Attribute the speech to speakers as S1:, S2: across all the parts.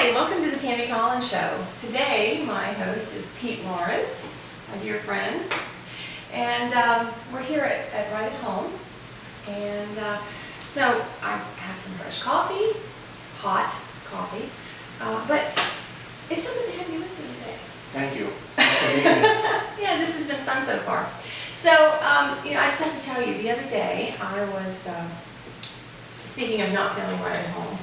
S1: Hi, welcome to the Tammi Show. Today, my host is Pete Lawrence, my dear friend, and we're here at Right at Home. And so I have some fresh coffee, hot coffee, but it's so good to have you with me today.
S2: Thank you.
S1: Yeah, this has been fun so far. So, I just have to tell you, the other day I was, speaking of not feeling right at home,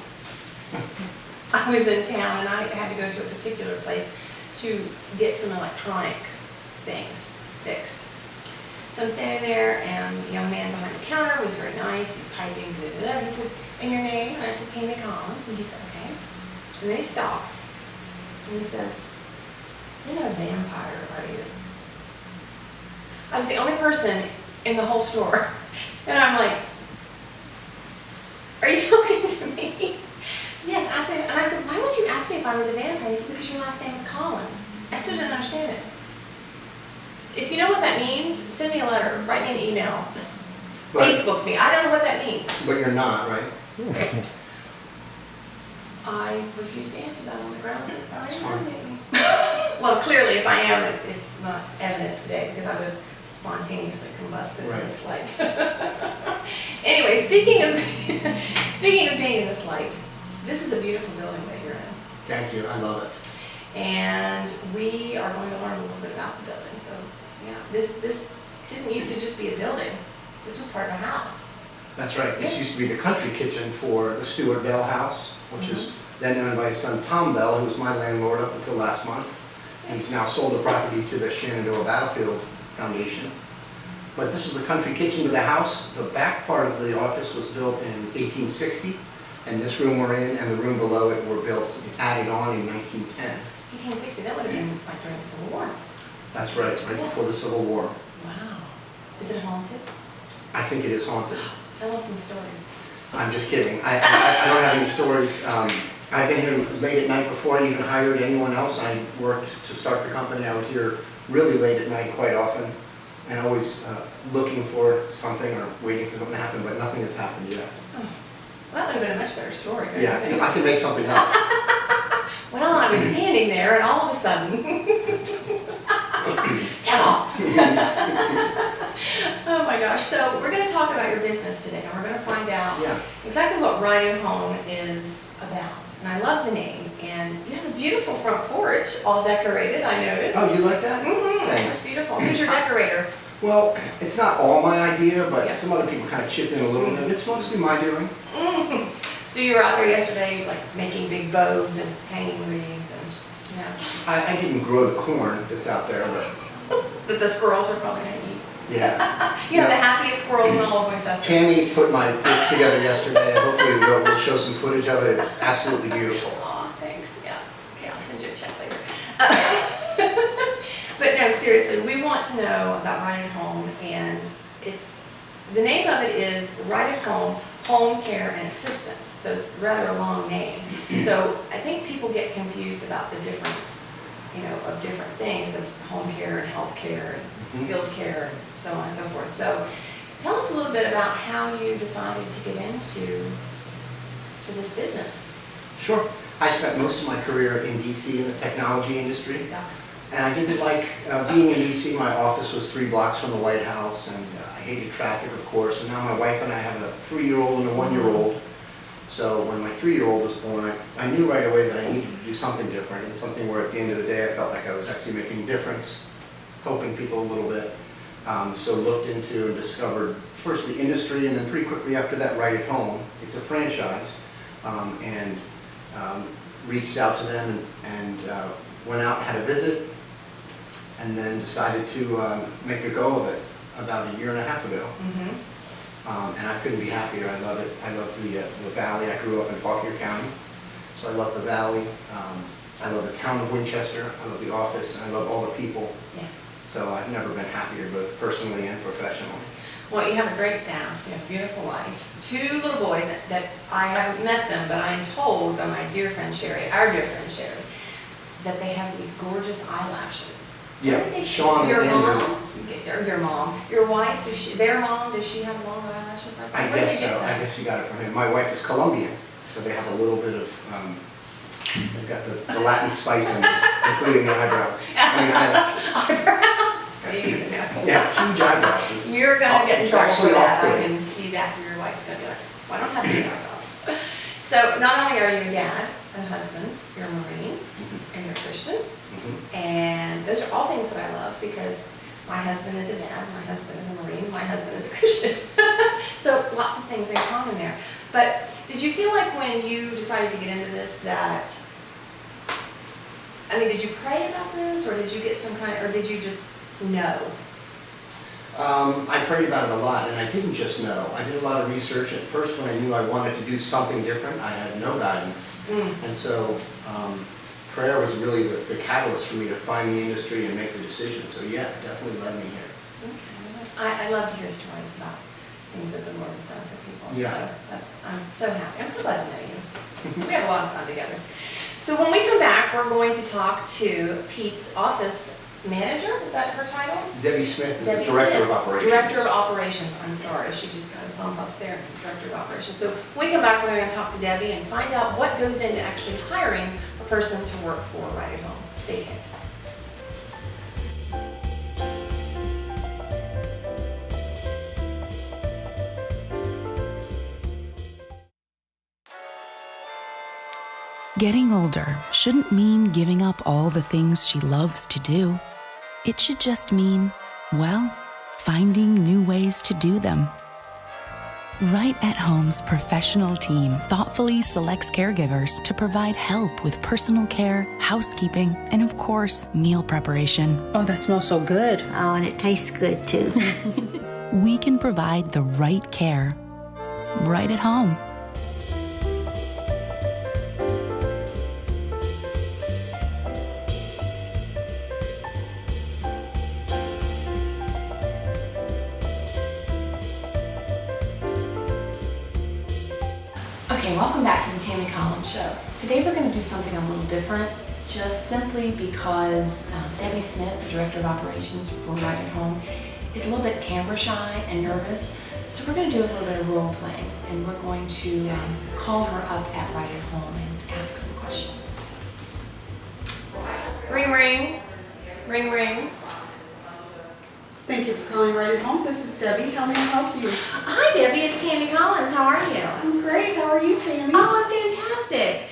S1: I was in town and I had to go to a particular place to get some electronic things fixed. So I'm standing there and the young man behind the counter was very nice. He's typing, He said, "And your name?" And I said, "Tammi Collins." And he said, "Okay." And then he stops and he says, "You're not a vampire, are you?" I was the only person in the whole store. And I'm like, "Are you talking to me?" Yes, I said, "Why would you ask me if I was a vampire?" He said, "Because your last name is Collins." I still didn't understand it. If you know what that means, send me a letter, write me an email, Facebook me. I don't know what that means.
S2: But you're not, right?
S1: I refuse to answer that on the grounds that
S2: That's
S1: I am.
S2: fine.
S1: Well, clearly, if I am, it's not evident today because I would have spontaneously combusted in this light. Anyway, speaking of being in this light, this is a beautiful building that you're in.
S2: Thank you. I love it.
S1: And we are going to learn a little bit about the building. So, yeah, this didn't used to just be a building. This was part of a house.
S2: That's right. This used to be the country kitchen for the Stuart Bell House, which is then owned by his son Tom Bell, who was my landlord up until last month. He's now sold the property to the Shenandoah Battlefield Foundation. But this was the country kitchen to the house. The back part of the office was built in 1860, and this room we're in and the room below it were built, added on in 1910.
S1: 1860, that would have been like during the Civil War.
S2: That's right before the Civil War.
S1: Wow. Is it haunted?
S2: I think it is haunted.
S1: Tell us some stories.
S2: I'm just kidding. I don't have any stories. I've been here late at night before I even hired anyone else. I worked to start the company. I was here really late at night quite often, and always looking for something or waiting for something to happen, but nothing has happened yet.
S1: Oh, well, that would have been a much better story.
S2: Yeah, I could make something up.
S1: Well, I was standing there, and all of a sudden, devil! Oh my gosh! So we're going to talk about your business today, and we're going to find out exactly what Right at Home is about. And I love the name, and you have a beautiful front porch, all decorated. I noticed.
S2: Oh, you like that?
S1: Mm-hmm.
S2: Thanks.
S1: It's beautiful. Who's your decorator?
S2: Well, it's not all my idea, but some other people kind of chipped in a little bit. It's mostly my doing.
S1: Mm-hmm. So you were out there yesterday, like making big bows and hanging wreaths, and
S2: I didn't grow the corn that's out there, but
S1: that the squirrels are probably going to eat.
S2: yeah.
S1: You have the happiest squirrels in all of Winchester.
S2: Tammi put my book together yesterday. Hopefully we'll show some footage of it. It's absolutely beautiful.
S1: Oh, thanks. Yeah. Okay, I'll send you a check later. But no, seriously, we want to know about Right at Home, and the name of it is Right at Home, Home Care and Assistance. So it's rather a long name. So I think people get confused about the difference, of different things of home care and health care and skilled care and so on and so forth. So tell us a little bit about how you decided to get into this business.
S2: Sure. I spent most of my career in DC in the technology industry.
S1: Yeah.
S2: And I didn't like being in DC. My office was 3 blocks from the White House, and I hated traffic, of course. And now my wife and I have a 3-year-old and a 1-year-old. So when my 3-year-old was born, I knew right away that I needed to do something different, and something where at the end of the day I felt like I was actually making a difference, helping people a little bit. So looked into and discovered first the industry, and then pretty quickly after that Right at Home. It's a franchise, and reached out to them and went out and had a visit, and then decided to make a go of it about 1.5 years ago. And I couldn't be happier. I love it. I love the valley. I grew up in Fauquier County, so I love the valley. I love the town of Winchester. I love the office. I love all the people.
S1: Yeah.
S2: So I've never been happier, both personally and professionally.
S1: Well, you have a great staff. You have a beautiful wife. 2 little boys that I haven't met them, but I'm told by my dear friend Sherry, our dear friend Sherry, that they have these gorgeous eyelashes.
S2: Yeah, Sean
S1: your
S2: and Andrew.
S1: mom, or your mom, your wife, their mom, does she have long eyelashes like that?
S2: I guess so. I guess you got it from him. My wife is Colombian, so they have a little bit of They've got the Latin spice in it, including the eyebrows. I mean, eyelashes. Yeah, huge eyebrows.
S1: You're gonna get in
S2: It's
S1: trouble
S2: actually
S1: for that. I
S2: off-putting.
S1: can see that. Your wife's gonna be like, "Well, I don't have any eyebrows." So not only are you a dad, a husband, you're a Marine, and you're a Christian, and those are all things that I love because my husband is a dad, my husband is a Marine, my husband is a Christian. So lots of things in common there. But did you feel like when you decided to get into this that, I mean, did you pray about this, or did you get some kind, or did you just know?
S2: I prayed about it a lot, and I didn't just know. I did a lot of research. At first, when I knew I wanted to do something different, I had no guidance. And so prayer was really the catalyst for me to find the industry and make the decision. So yeah, it definitely led me here.
S1: Okay. I love to hear stories about things that the Lord has done for people.
S2: Yeah.
S1: So I'm so happy. I'm so glad to know you. We have a lot of fun together. So when we come back, we're going to talk to Pete's office manager. Is that her title?
S2: Debbie Smith is
S1: Debbie
S2: the Director
S1: Smith,
S2: of Operations.
S1: Director of Operations. I'm sorry, she just got a bump up there. Director of Operations. So when we come back, we're going to talk to Debbie and find out what goes into actually hiring a person to work for Right at Home. Stay tuned.
S3: Getting older shouldn't mean giving up all the things she loves to do. It should just mean, well, finding new ways to do them. Right at Home's professional team thoughtfully selects caregivers to provide help with personal care, housekeeping, and of course, meal preparation.
S4: Oh, that smells so good.
S5: Oh, and it tastes good too.
S3: We can provide the right care right at home.
S1: Okay, welcome back to the Tammi Collins Show. Today we're going to do something a little different, just simply because Debbie Smith, the Director of Operations for Right at Home, is a little bit camera shy and nervous. So we're going to do a little bit of role playing, and we're going to call her up at Right at Home and ask some questions. Ring, ring. Ring, ring.
S4: Thank you for calling Right at Home. This is Debbie. How may I help you?
S1: Hi, Debbie. It's Tammi Collins. How are you?
S4: I'm great. How are you, Tammy?
S1: Oh, I'm fantastic.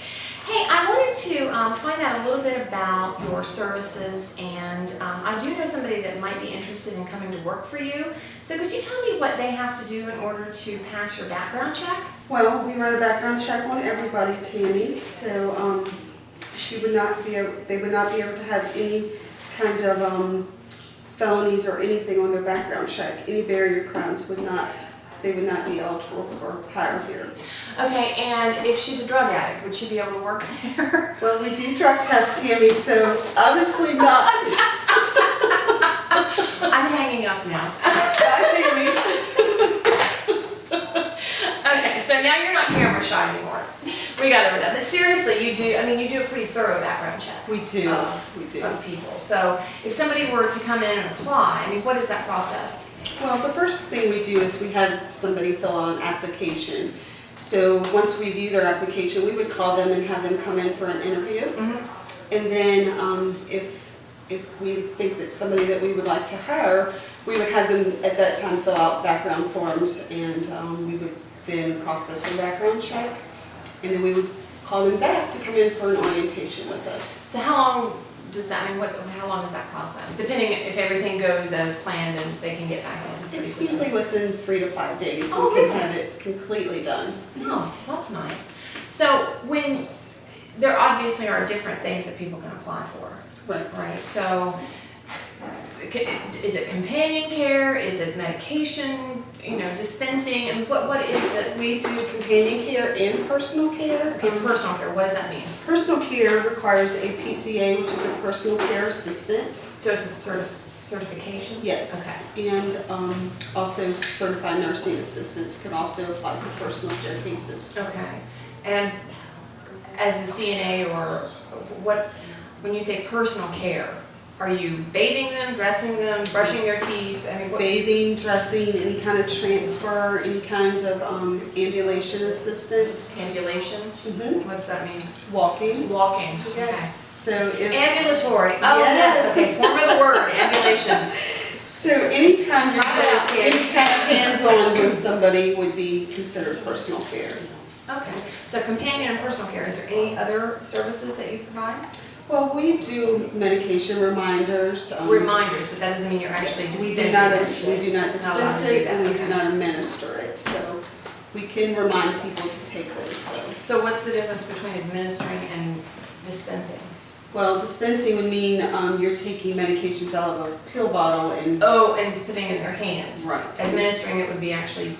S1: Hey, I wanted to find out a little bit about your services, and I do know somebody that might be interested in coming to work for you. So could you tell me what they have to do in order to pass your background check?
S4: Well, we run a background check on everybody, Tammy. So they would not be able to have any kind of felonies or anything on their background check. Any barrier crimes would not be eligible for hire here.
S1: Okay, and if she's a drug addict, would she be able to work there?
S4: Well, we do drug test, Tammy, so obviously not.
S1: I'm hanging up now.
S4: Bye, Tammy.
S1: Okay, so now you're not camera shy anymore. We got over that. But seriously, you do a pretty thorough background check.
S4: We do.
S1: Of people. So if somebody were to come in and apply, what is that process?
S4: Well, the first thing we do is we have somebody fill out an application. So once we view their application, we would call them and have them come in for an interview. Mm-hmm. And then if we think that somebody that we would like to hire, we would have them at that time fill out background forms, and we would then process their background check. And then we would call them back to come in for an orientation with us.
S1: So how long does that mean? How long is that process? Depending if everything goes as planned and they can get back in.
S4: It's usually within 3 to 5 days.
S1: Oh,
S4: we can
S1: really?
S4: have it completely done.
S1: Oh, that's nice. So when there obviously are different things that people can apply for. Right. So is it companion care? Is it medication? Dispensing? What is it?
S4: We do companion care and personal care.
S1: Okay, personal care. What does that mean?
S4: Personal care requires a PCA, which is a personal care assistant.
S1: So it's a certification?
S4: Yes. Okay. And also certified nursing assistants can also apply for personal care cases.
S1: Okay. And as a CNA, or what, when you say personal care, are you bathing them, dressing them, brushing their teeth? I mean, what?
S4: Bathing, dressing, any kind of transfer, any kind of ambulation assistance.
S1: Ambulation?
S4: Mhm.
S1: What's that mean?
S4: Walking.
S1: Walking. Okay.
S4: Yes. So if
S1: Ambulatory. Oh, yes. Okay. Form of the word, ambulation.
S4: So anytime you're
S1: Try that,
S4: doing any kind of hands-on with somebody would be considered personal care.
S1: Okay. So companion and personal care. Is there any other services that you provide?
S4: Well, we do medication reminders.
S1: Reminders, but that doesn't mean you're actually
S4: We
S1: dispensing
S4: do not,
S1: it.
S4: we do not
S1: Not allowed
S4: dispense
S1: to do
S4: it
S1: that,
S4: and we
S1: okay.
S4: do not administer it. So we can remind people to take those though.
S1: So what's the difference between administering and dispensing?
S4: Well, dispensing would mean you're taking medications out of a pill bottle and.
S1: Oh, and putting it in their hand.
S4: Right.
S1: Administering it would be actually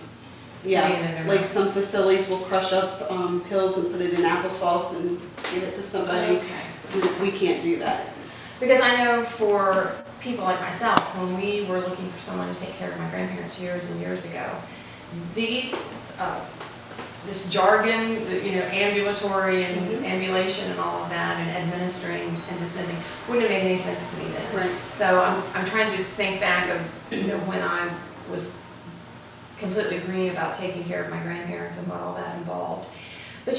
S1: putting it in
S4: Yeah,
S1: their
S4: like
S1: mouth.
S4: some facilities will crush up pills and put it in applesauce and give it to somebody.
S1: Okay.
S4: We can't do that.
S1: Because I know for people like myself, when we were looking for someone to take care of my grandparents years and years ago, these, this jargon, ambulatory and
S4: Mhm.
S1: ambulation and all of that, and administering and dispensing, wouldn't have made any sense to me then.
S4: Right.
S1: So I'm trying to think back of, when I was completely green about taking care of my grandparents and what all that involved. But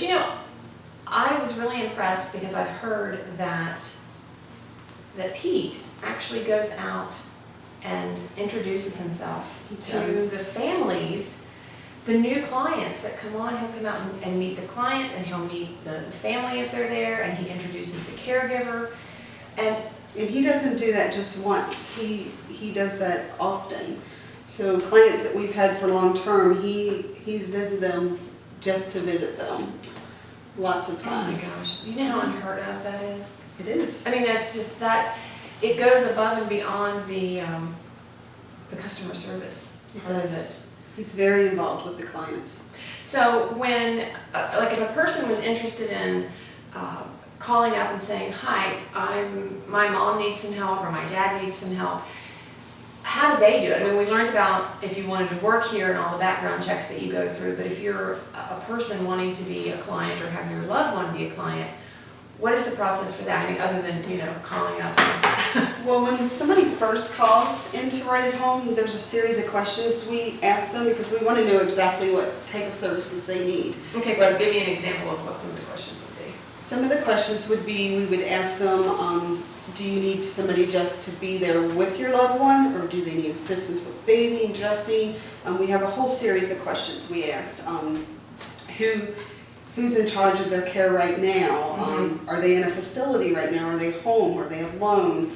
S1: I was really impressed because I've heard that Pete actually goes out and introduces himself
S4: He
S1: to
S4: does.
S1: the families, the new clients that come on. He'll come out and meet the client, and he'll meet the family if they're there, and he introduces the caregiver. And
S4: And he doesn't do that just once. He does that often. So clients that we've had for long term, he's visited them just to visit them. Lots of
S1: oh my
S4: times.
S1: gosh, do you know how unheard of that is?
S4: It is.
S1: I mean, that's just that, it goes above and beyond the customer service
S4: It
S1: part of
S4: does.
S1: it.
S4: He's very involved with the clients.
S1: So when, like if a person was interested in calling up and saying, hi, my mom needs some help or my dad needs some help, how do they do it? I mean, we learned about if you wanted to work here and all the background checks that you go through, but if you're a person wanting to be a client or have your loved one be a client, what is the process for that? I mean, other than, calling up.
S4: Well, when somebody first calls in to Right at Home, there's a series of questions we ask them because we want to know exactly what type of services they need.
S1: Okay, so give me an example of what some of the questions would be.
S4: Some of the questions would be, we would ask them, do you need somebody just to be there with your loved one, or do they need assistance with bathing, dressing? We have a whole series of questions we asked. Who's in charge of their care right now? Are they in a facility right now? Are they home? Are they alone?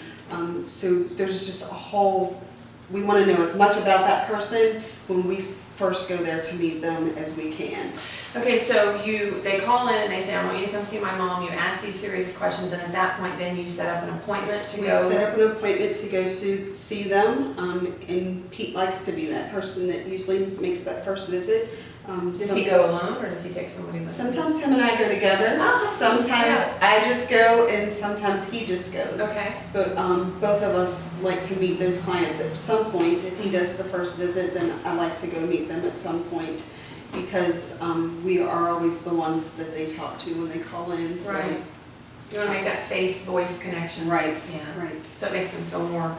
S4: So there's just a whole, we want to know as much about that person when we first go there to meet them as we can.
S1: Okay, so they call in, they say, I want you to come see my mom, you ask these series of questions, and at that point, then you set up an appointment to
S4: We
S1: go.
S4: set up an appointment to go see them, and Pete likes to be that person that usually makes that first visit.
S1: Does he go alone, or does he take somebody with him?
S4: Sometimes him and I go together,
S1: Oh,
S4: sometimes
S1: yeah.
S4: I just go, and sometimes he just goes.
S1: Okay,
S4: But both of us like to meet those clients at some point. If he does the first visit, then I like to go meet them at some point, because we are always the ones that they talk to when they call in. So.
S1: right. You want to make that face-voice connection.
S4: Right,
S1: Yeah.
S4: right.
S1: So it makes them feel more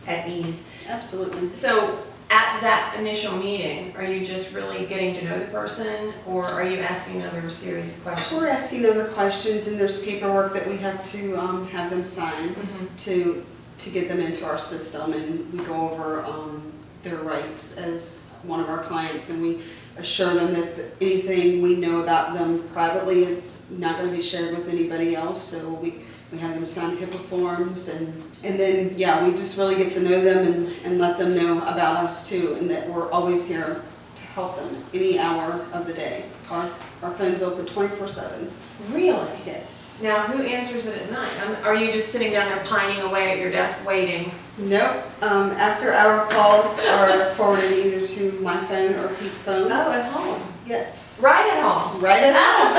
S1: at ease.
S4: Absolutely.
S1: So at that initial meeting, are you just really getting to know the person, or are you asking another series of questions?
S4: We're asking other questions, and there's paperwork that we have to have them sign
S1: Mhm.
S4: to get them into our system, and we go over their rights as one of our clients, and we assure them that anything we know about them privately is not going to be shared with anybody else. So we have them sign HIPAA forms, and then, yeah, we just really get to know them and let them know about us too, and that we're always here to help them any hour of the day. Our phone's open 24/7.
S1: Really?
S4: Yes.
S1: Now, who answers it at night? Are you just sitting down there pining away at your desk waiting?
S4: Nope. After hour calls are forwarded either to my phone or Pete's phone.
S1: Oh, at home.
S4: Yes.
S1: Right at home.
S4: Right at home.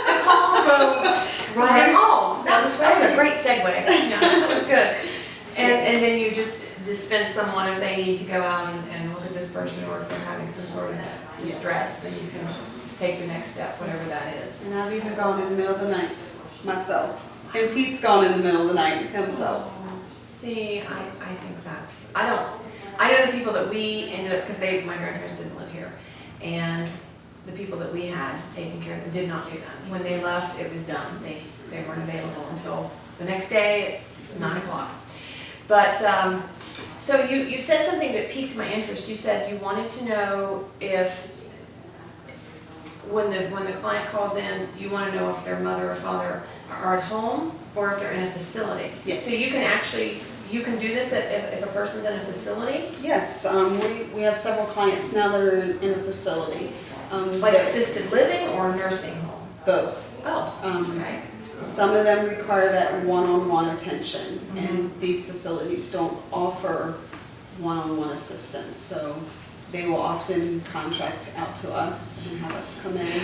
S1: The calls go right at home. That was a great segue. Yeah, that was good. And then you just dispense someone if they need to go out and look at this person, or if they're having some sort of distress, then you can take the next step, whatever that is.
S4: And I've even gone in the middle of the night myself. And Pete's gone in the middle of the night himself.
S1: See, I think that's, I know the people that we ended up, because my grandparents didn't live here, and the people that we had taken care of them did not do that. When they left, it was done. They weren't available until the next day at 9 o'clock. But, so you said something that piqued my interest. You said you wanted to know if, when the client calls in, you want to know if their mother or father are at home or if they're in a facility.
S4: Yes.
S1: So you can do this if a person's in a facility?
S4: Yes, we have several clients now that are in a facility.
S1: Like assisted living or nursing home?
S4: Both.
S1: Oh, okay.
S4: Some of them require that one-on-one attention, and these facilities don't offer one-on-one assistance. So they will often contract out to us and have us come in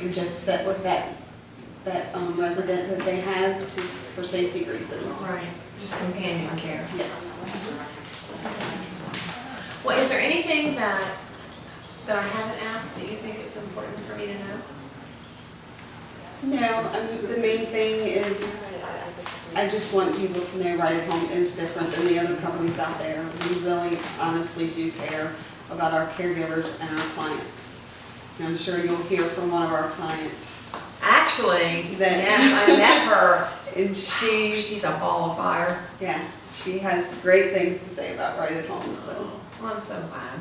S4: and just sit with that resident that they have for safety reasons.
S1: Right, just companion care.
S4: Yes.
S1: Well, is there anything that I haven't asked that you think it's important for me to know?
S4: No, I mean, the main thing is, I just want people to know Right at Home is different than the other companies out there. We really honestly do care about our caregivers and our clients. And I'm sure you'll hear from one of our clients.
S1: Actually,
S4: That-
S1: yes, I met her.
S4: And
S1: She's a ball of fire.
S4: yeah, she has great things to say about Right at Home, so.
S1: Well, I'm so glad.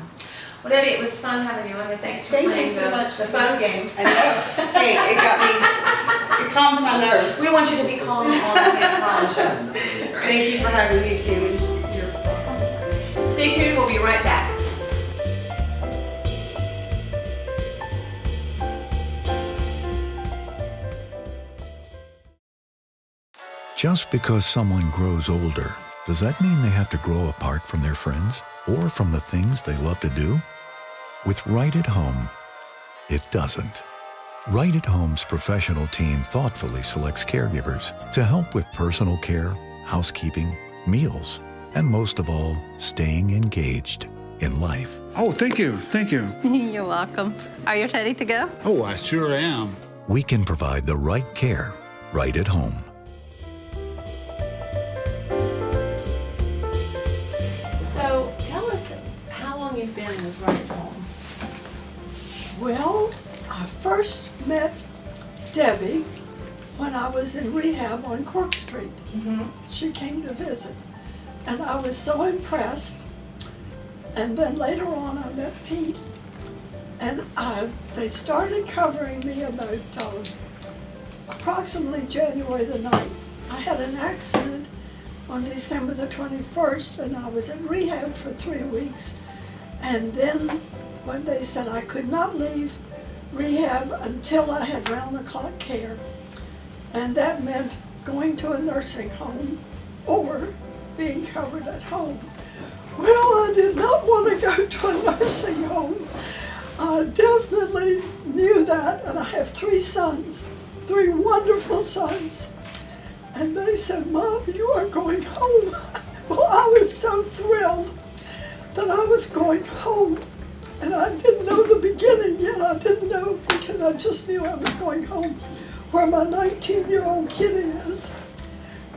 S1: Well, Debbie, it was fun having you on here. Thanks for
S4: Thank you
S1: playing
S4: so much.
S1: the phone game.
S4: I know, hey, it calmed my nerves.
S1: We want you to be calm on the Collins show.
S4: Thank you for having me, Tammy.
S1: You're welcome. Stay tuned. We'll be right back.
S6: Just because someone grows older, does that mean they have to grow apart from their friends or from the things they love to do? With Right at Home, it doesn't. Right at Home's professional team thoughtfully selects caregivers to help with personal care, housekeeping, meals, and most of all, staying engaged in life.
S7: Oh, thank you, thank you.
S8: You're welcome. Are you ready to go?
S7: Oh, I sure am.
S6: We can provide the right care right at home.
S1: So tell us how long you've been with Right at Home.
S9: Well, I first met Debbie when I was in rehab on Cork Street. She came to visit, and I was so impressed. And then later on, I met Pete, and they started covering me about approximately January the 9th. I had an accident on December the 21st, and I was in rehab for 3 weeks. And then one day said I could not leave rehab until I had round-the-clock care. And that meant going to a nursing home or being covered at home. Well, I did not want to go to a nursing home. I definitely knew that, and I have 3 sons, 3 wonderful sons. And they said, "Mom, you are going home." Well, I was so thrilled that I was going home. And I didn't know the beginning yet. I didn't know because I just knew I was going home where my 19-year-old kid is.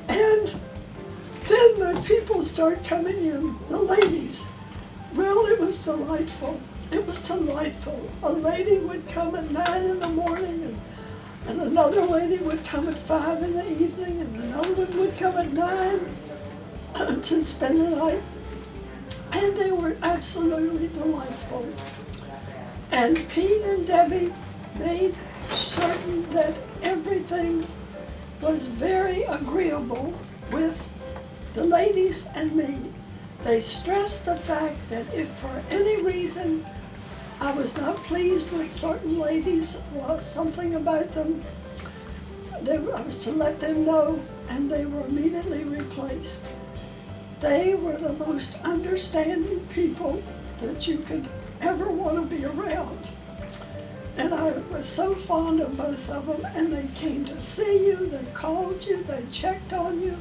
S9: And then the people start coming in, the ladies. Well, it was delightful. It was delightful. A lady would come at 9 in the morning, and another lady would come at 5 in the evening, and another one would come at 9 to spend the night. And they were absolutely delightful. And Pete and Debbie made certain that everything was very agreeable with the ladies and me. They stressed the fact that if for any reason I was not pleased with certain ladies or something about them, I was to let them know, and they were immediately replaced. They were the most understanding people that you could ever want to be around. And I was so fond of both of them, and they came to see you, they called you, they checked on you.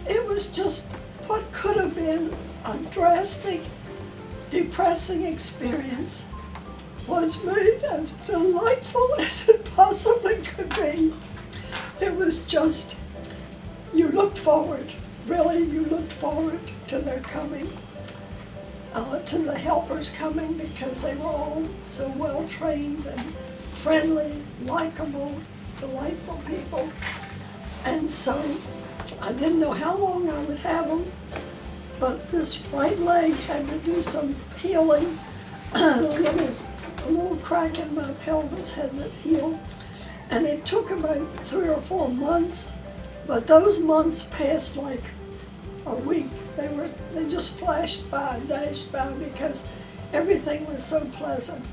S9: It was just what could have been a drastic, depressing experience was made as delightful as it possibly could be. It was just, you looked forward really you looked forward to their coming, to the helpers coming, because they were all so well trained and friendly, likable, delightful people. And so I didn't know how long I would have them, but this right leg had to do some healing. A little crack in my pelvis had to heal, and it took about 3 or 4 months, but those months passed like a week. They just flashed by, dashed by, because everything was so pleasant.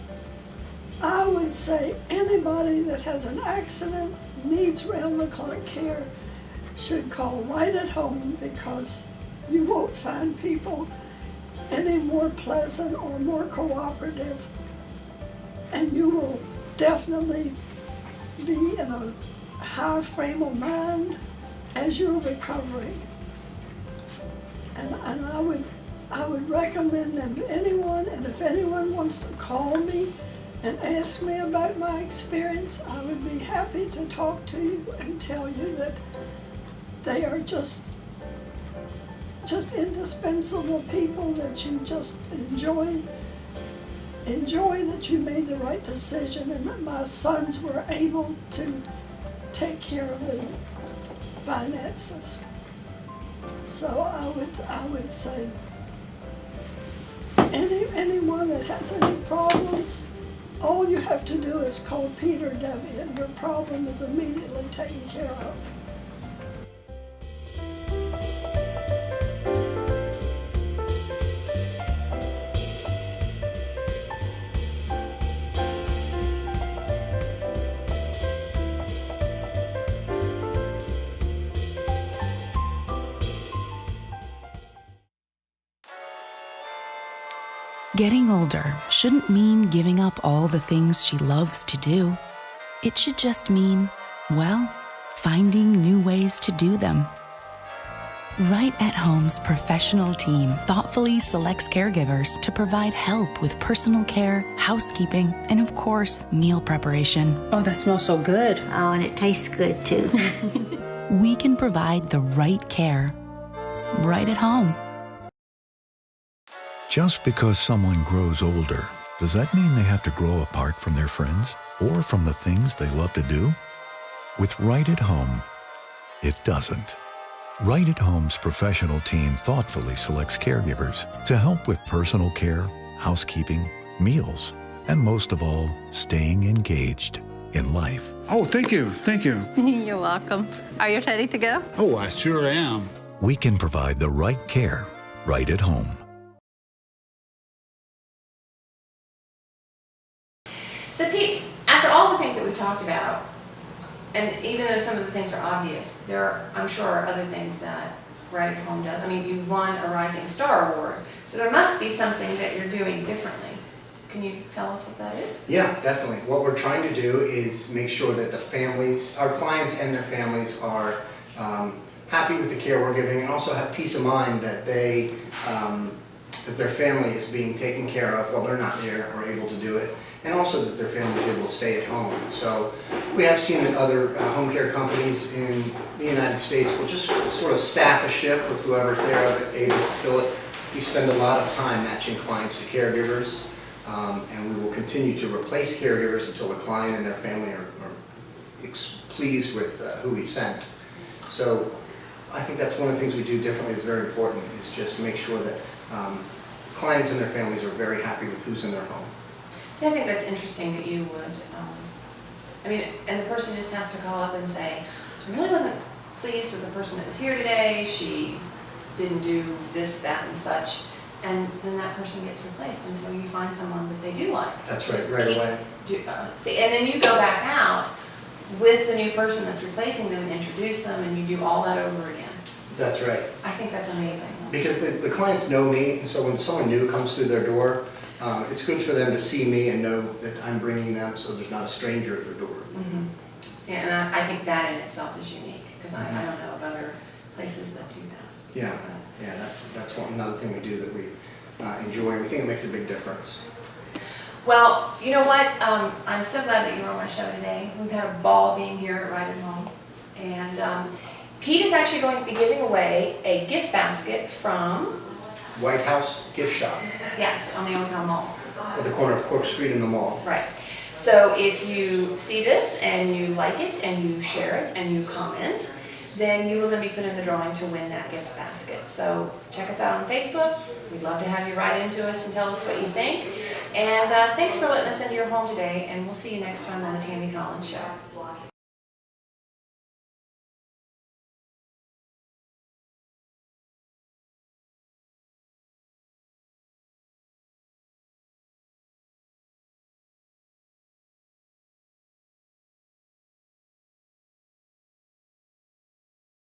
S9: I would say anybody that has an accident, needs round-the-clock care, should call right at home, because you won't find people any more pleasant or more cooperative, and you will definitely be in a high frame of mind as you're recovering. And I would recommend them to anyone, and if anyone wants to call me and ask me about my experience, I would be happy to talk to you and tell you that they are just indispensable people, that you just enjoy that you made the right decision, and that my sons were able to take care of the finances. So I would say anyone that has any problems, all you have to do is call Peter, Debbie, and your problem is immediately taken care of.
S3: Getting older shouldn't mean giving up all the things she loves to do. It should just mean, well, finding new ways to do them. Right at Home's professional team thoughtfully selects caregivers to provide help with personal care, housekeeping, and of course, meal preparation.
S8: Oh, that smells so good.
S5: Oh, and it tastes good too.
S3: We can provide the right care right at home.
S6: Just because someone grows older, does that mean they have to grow apart from their friends or from the things they love to do? With Right at Home, it doesn't. Right at Home's professional team thoughtfully selects caregivers to help with personal care, housekeeping, meals, and most of all, staying engaged in life.
S7: Oh, thank you. Thank you.
S8: You're welcome. Are you ready to go?
S7: Oh, I sure am.
S6: We can provide the right care right at home.
S1: So Pete, after all the things that we've talked about, and even though some of the things are obvious, there are, I'm sure, are other things that Right at Home does. I mean, you won a Rising Star Award, so there must be something that you're doing differently. Can you tell us what that is?
S2: Yeah, definitely. What we're trying to do is make sure that the families, our clients and their families, are happy with the care we're giving, and also have peace of mind that they, that their family is being taken care of while they're not there or able to do it, and also that their family is able to stay at home. So we have seen that other home care companies in the United States will just sort of staff a shift with whoever they're able to fill it. We spend a lot of time matching clients to caregivers, and we will continue to replace caregivers until the client and their family are pleased with who we've sent. So I think that's one of the things we do differently that's very important, is just make sure that clients and their families are very happy with who's in their home.
S1: See, I think that's interesting that you would, I mean, and the person just has to call up and say, I really wasn't pleased with the person that was here today, she didn't do this, that, and such, and then that person gets replaced until you find someone that they do like.
S2: That's right,
S1: Just
S2: right
S1: keeps-
S2: away.
S1: See, and then you go back out with the new person that's replacing them and introduce them, and you do all that over again.
S2: That's right.
S1: I think that's amazing.
S2: Because the clients know me, and so when someone new comes through their door, it's good for them to see me and know that I'm bringing them, so there's not a stranger at their door.
S1: Mm-hmm. See, and I think that in itself is unique, because I don't know of other places that do that.
S2: Yeah, yeah, that's another thing we do that we enjoy, and we think it makes a big difference.
S1: Well, you know what? I'm so glad that you were on my show today. We've had a ball being here at Right at Home. And Pete is actually going to be giving away a gift basket from,
S2: White House Gift Shop
S1: yes, on the Old Town Mall.
S2: at the corner of Cork Street and the mall.
S1: Right. So if you see this and you like it and you share it and you comment, then you will then be put in the drawing to win that gift basket. So check us out on Facebook. We'd love to have you write into us and tell us what you think. And thanks for letting us into your home today, and we'll see you next time on the Tammi Collins Show.